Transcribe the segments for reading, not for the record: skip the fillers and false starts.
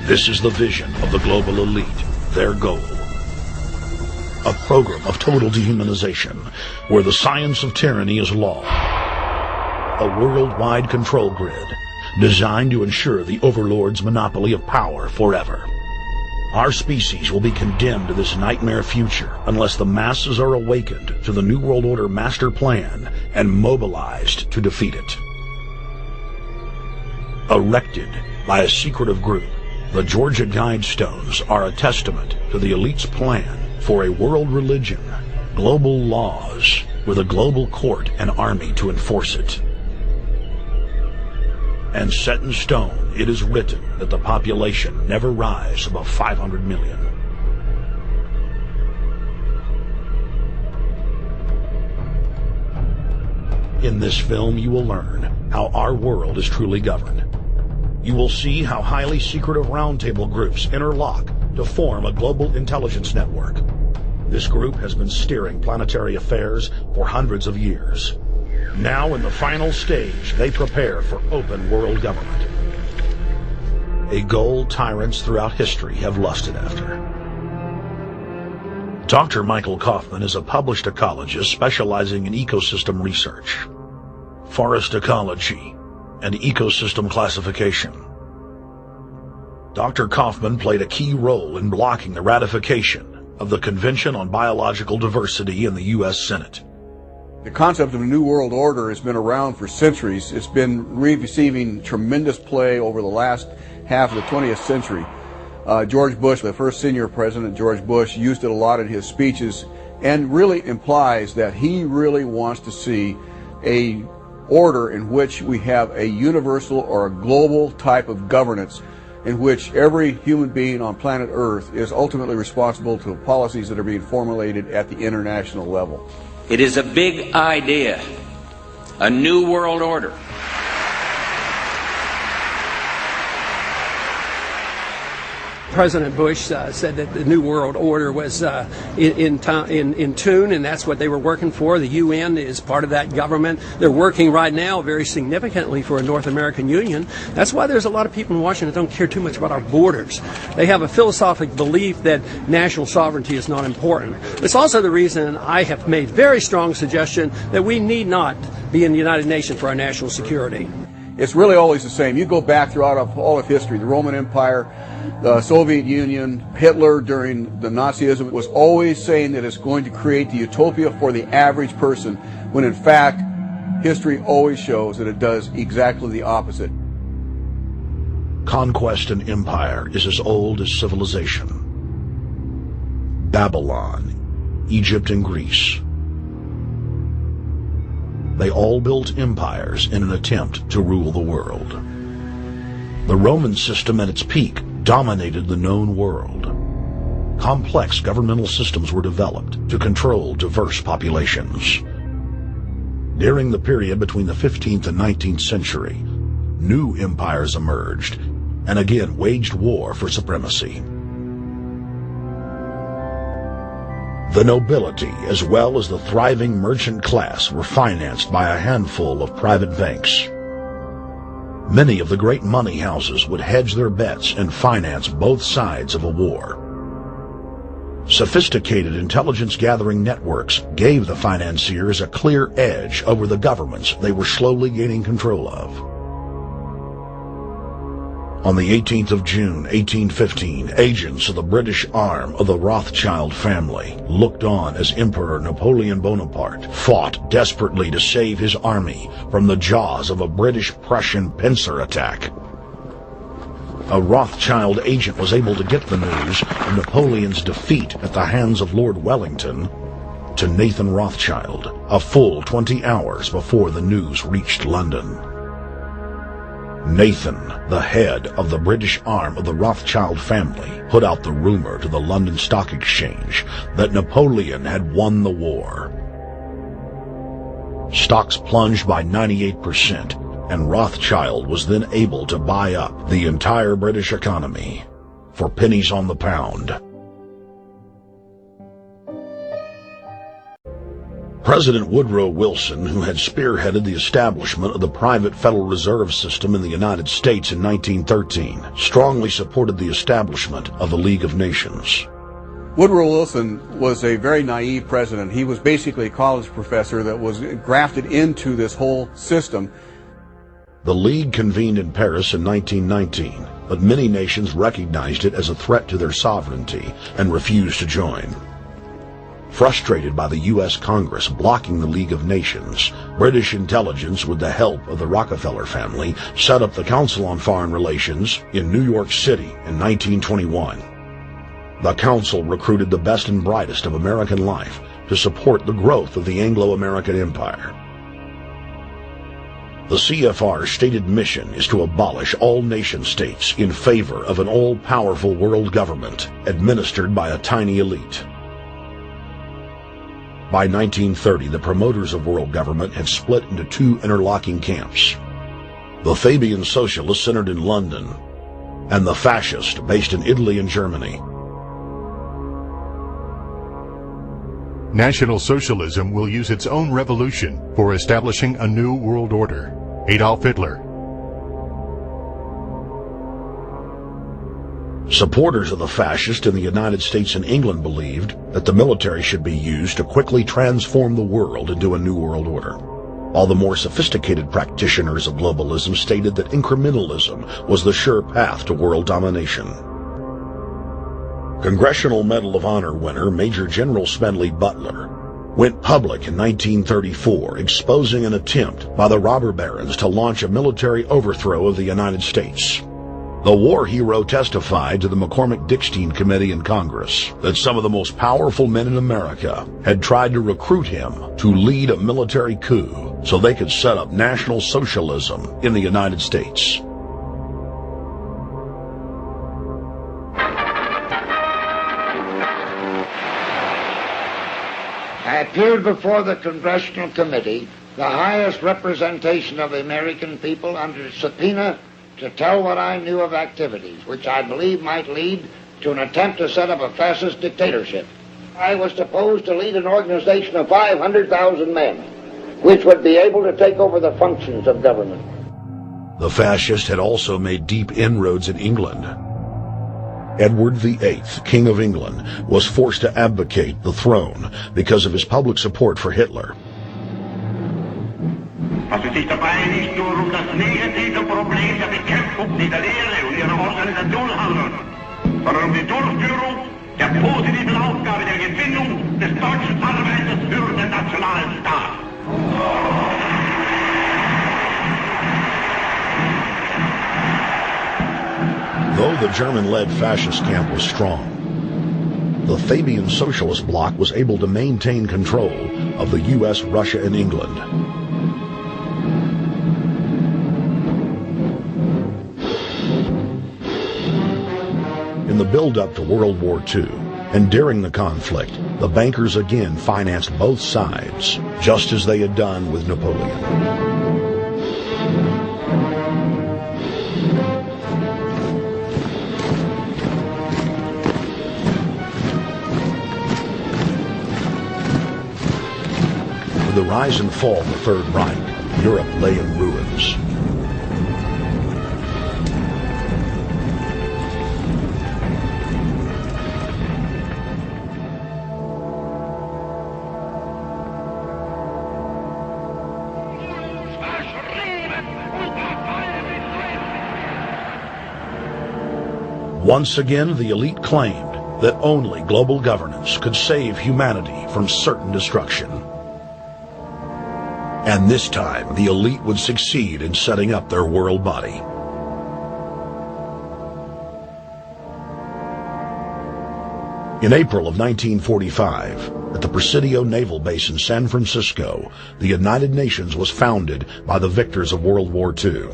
This is the vision of the global elite, their goal. A program of total dehumanization, where the science of tyranny is law. A worldwide control grid, designed to ensure the overlord's monopoly of power forever. Our species will be condemned to this nightmare future unless the masses are awakened to the New World Order master plan and mobilized to defeat it. Erected by a secretive group, the Georgia Guidestones are a testament to the elite's plan for a world religion, global laws, with a global court and army to enforce it. And set in stone, it is written that the population never rise above 500 million. In this film, you will learn how our world is truly governed. You will see how highly secretive roundtable groups interlock to form a global intelligence network. This group has been steering planetary affairs for hundreds of years. Now, in the final stage, they prepare for open world government. A goal tyrants throughout history have lusted after. Dr. Michael Kaufman is a published ecologist specializing in ecosystem research, forest ecology, and ecosystem classification. Dr. Kaufman played a key role in blocking the ratification of the Convention on Biological Diversity in the U.S. Senate. The concept of a new world order has been around for centuries. It's been receiving tremendous play over the last half of the 20th century. George Bush, the first senior president, George Bush, used it a lot in his speeches and really implies that he really wants to see a order in which we have a universal or a global type of governance in which every human being on planet Earth is ultimately responsible to the policies that are being formulated at the international level. It is a big idea, a new world order. President Bush said that the New World Order was in tune, and that's what they were working for. The UN is part of that government. They're working right now very significantly for a North American Union. That's why there's a lot of people in Washington that don't care too much about our borders. They have a philosophic belief that national sovereignty is not important. It's also the reason I have made very strong suggestion that we need not be in the United Nations for our national security. It's really always the same. You go back throughout all of history, the Roman Empire, the Soviet Union, Hitler during the Nazism was always saying that it's going to create the utopia for the average person, when in fact, history always shows that it does exactly the opposite. Conquest and empire is as old as civilization. Babylon, Egypt, and Greece. They all built empires in an attempt to rule the world. The Roman system at its peak dominated the known world. Complex governmental systems were developed to control diverse populations. During the period between the 15th and 19th century, new empires emerged and again waged war for supremacy. The nobility, as well as the thriving merchant class, were financed by a handful of private banks. Many of the great money houses would hedge their bets and finance both sides of a war. Sophisticated intelligence-gathering networks gave the financiers a clear edge over the governments they were slowly gaining control of. On the 18th of June, 1815, agents of the British arm of the Rothschild family looked on as Emperor Napoleon Bonaparte fought desperately to save his army from the jaws of a British-Prussian pincer attack. A Rothschild agent was able to get the news of Napoleon's defeat at the hands of Lord Wellington to Nathan Rothschild, a full 20 hours before the news reached London. Nathan, the head of the British arm of the Rothschild family, put out the rumor to the London Stock Exchange that Napoleon had won the war. Stocks plunged by 98%, and Rothschild was then able to buy up the entire British economy for pennies on the pound. President Woodrow Wilson, who had spearheaded the establishment of the private Federal Reserve System in the United States in 1913, strongly supported the establishment of the League of Nations. Woodrow Wilson was a very naive president. He was basically a college professor that was grafted into this whole system. The League convened in Paris in 1919, but many nations recognized it as a threat to their sovereignty and refused to join. Frustrated by the U.S. Congress blocking the League of Nations, British intelligence, with the help of the Rockefeller family, set up the Council on Foreign Relations in New York City in 1921. The Council recruited the best and brightest of American life to support the growth of the Anglo-American Empire. The CFR's stated mission is to abolish all nation-states in favor of an all-powerful world government administered by a tiny elite. By 1930, the promoters of world government had split into two interlocking camps: the Fabian Socialists centered in London, and the Fascists based in Italy and Germany. National Socialism will use its own revolution for establishing a new world order. Adolf Hitler. Supporters of the fascists in the United States and England believed that the military should be used to quickly transform the world into a new world order, while the more sophisticated practitioners of globalism stated that incrementalism was the sure path to world domination. Congressional Medal of Honor winner Major General Smedley Butler went public in 1934, exposing an attempt by the robber barons to launch a military overthrow of the United States. The war hero testified to the McCormick-Dickstein Committee in Congress that some of the most powerful men in America had tried to recruit him to lead a military coup so they could set up National Socialism in the United States. I appeared before the Congressional Committee, the highest representation of the American people, under subpoena to tell what I knew of activities which I believe might lead to an attempt to set up a fascist dictatorship. I was supposed to lead an organization of 500,000 men, which would be able to take over the functions of government. The fascists had also made deep inroads in England. Edward VIII, King of England, was forced to abdicate the throne because of his public support for Hitler. Also es geht dabei nicht nur das negative Problem der Bekämpfung der Lehre und ihrer Organisation handelt, sondern die Durchführung der positiven Aufgabe der Gewinnung des deutschen Arbeiters für den Nationalstaat. Though the German-led fascist camp was strong, the Fabian Socialist bloc was able to maintain control of the U.S., Russia, and England. In the build-up to World War II, and during the conflict, the bankers again financed both sides, just as they had done with Napoleon. With the rise and fall of the Third Reich, Europe lay in ruins. Once again, the elite claimed that only global governance could save humanity from certain destruction. And this time, the elite would succeed in setting up their world body. In April of 1945, at the Presidio Naval Base in San Francisco, the United Nations was founded by the victors of World War II.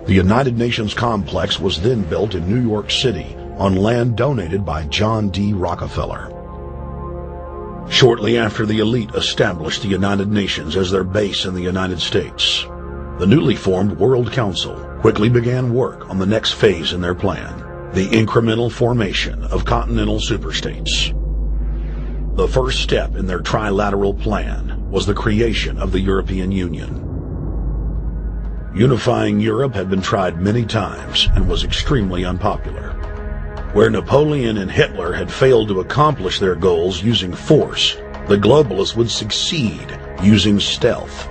The United Nations complex was then built in New York City on land donated by John D. Rockefeller. Shortly after the elite established the United Nations as their base in the United States, the newly formed World Council quickly began work on the next phase in their plan, the incremental formation of continental superstates. The first step in their trilateral plan was the creation of the European Union. Unifying Europe had been tried many times and was extremely unpopular. Where Napoleon and Hitler had failed to accomplish their goals using force, the globalists would succeed using stealth.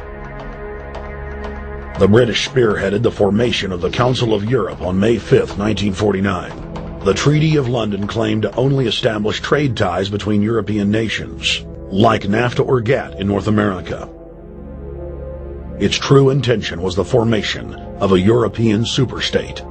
The British spearheaded the formation of the Council of Europe on May 5, 1949. The Treaty of London claimed to only establish trade ties between European nations, like NAFTA or GATT in North America. Its true intention was the formation of a European superstate.